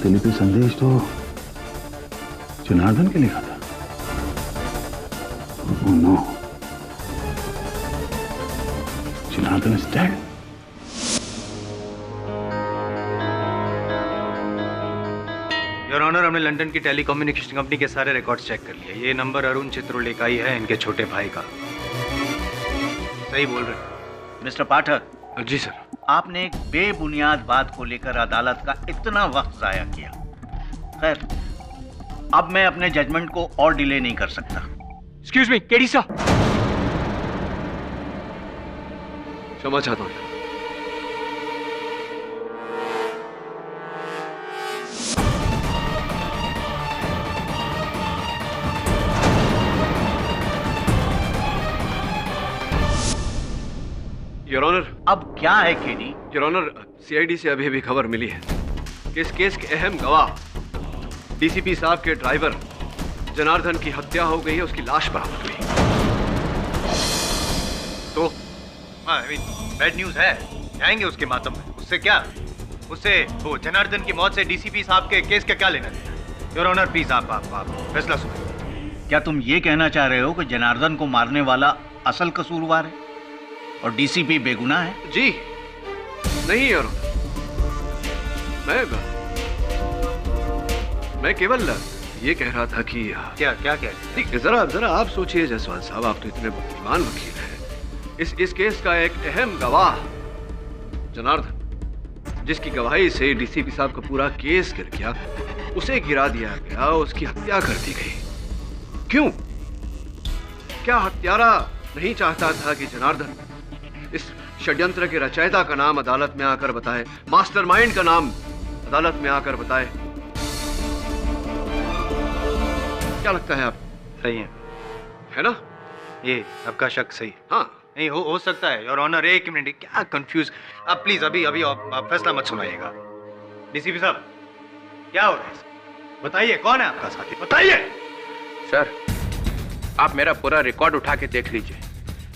प्रतिलिपि संदेश तो जनार्दन के लिखा था। Oh no. Janardan is dead. Your honour, हमने लंदन की टेलीकम्युनिकेशन कंपनी के सारे रिकॉर्ड्स चेक कर लिए। ये नंबर अरुण चित्रोले का ही है, इनके छोटे भाई का। सही बोल रहे हैं मिस्टर पाठक। जी सर। आपने एक बेबुनियाद बात को लेकर अदालत का इतना वक्त जाया किया। खैर, अब मैं अपने जजमेंट को और डिले नहीं कर सकता। एक्सक्यूज मी, केडी साहब। क्षमा चाहता हूँ। योर ऑनर, अब क्या है केडी? योर ऑनर, सीआईडी से अभी अभी खबर मिली है कि इस केस के अहम गवाह डीसीपी साहब के ड्राइवर जनार्दन की हत्या हो गई है, उसकी लाश बरामद हुई। तो बैड न्यूज है, जाएंगे उसके मातम में। उससे क्या, उससे वो जनार्दन की मौत से डीसीपी साहब के केस का क्या लेना देना? योर ऑनर प्लीज आप फैसला सुनिए। क्या तुम ये कहना चाह रहे हो कि जनार्दन को मारने वाला असल कसूरवार है और डीसीपी बेगुनाह है? जी नहीं योर ऑनर, मैं केवल ये कह रहा था कि क्या कह रहे थे? जरा आप सोचिए जायसवाल साहब, आप तो इतने बुद्धिमान वकील हैं। इस केस का एक अहम गवाह जनार्दन, जिसकी गवाही से डीसीपी साहब का पूरा केस गिर गया, उसे गिरा दिया गया, उसकी हत्या कर दी गई। क्यों? क्या हत्यारा नहीं चाहता था कि जनार्दन इस षड्यंत्र के रचयिता का नाम अदालत में आकर बताए, मास्टरमाइंड का नाम अदालत में आकर बताए? क्या लगता है आप? सही है ना? ये आपका शक सही? हाँ नहीं हो सकता है योर ऑनर। एक मिनट, क्या कंफ्यूज, आप प्लीज अभी आप फैसला मत सुनाइएगा। डीसीपी साहब क्या हो रहा है, बताइए कौन है आपका साथी, बताइए। सर आप मेरा पूरा रिकॉर्ड उठा के देख लीजिए।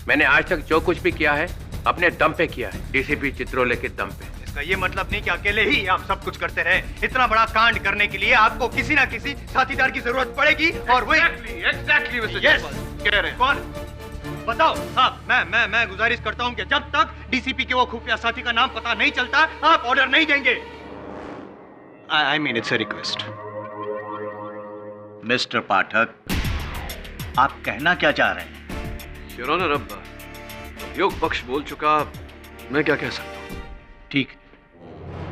मैंने आज तक जो कुछ भी किया है अपने दम पे किया है, डीसीपी चित्रोले के दम पे। इसका ये मतलब नहीं कि अकेले ही आप सब कुछ करते रहे। इतना बड़ा कांड करने के लिए आपको किसी ना किसी साथीदार की जरूरत पड़ेगी और वही एग्जैक्टली कह रहे हैं। कौन बताओ? हाँ, मैं गुजारिश करता हूँ कि जब तक डीसीपी के वो खुफिया साथी का नाम पता नहीं चलता आप ऑर्डर नहीं देंगे। I mean it's a request. Mister Pathak, आप कहना क्या चाह रहे हैं? योर ऑनर, अब योग पक्ष बोल चुका, मैं क्या कह सकता हूँ? ठीक,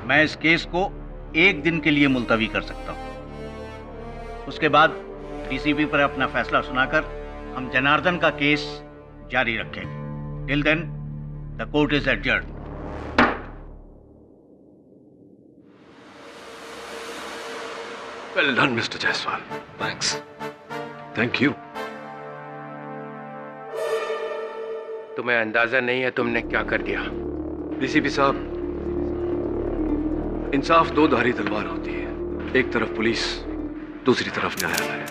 मैं इस केस को 1 दिन के लिए मुलतवी कर सकता हूँ। उसके बाद डीसीपी पर अपना फैसला सुनाकर हम जनार्दन का केस जारी रखेंगे। Till then the court is adjourned. Well done mister Jaiswal, thanks. Thank you. तुम्हें अंदाजा नहीं है तुमने क्या कर दिया। डीसीपी साहब, इंसाफ 2 धारी तलवार होती है, एक तरफ पुलिस, दूसरी तरफ न्यायालय।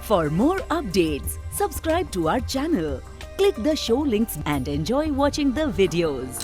For more updates, subscribe to our channel, click the show links and enjoy watching the videos.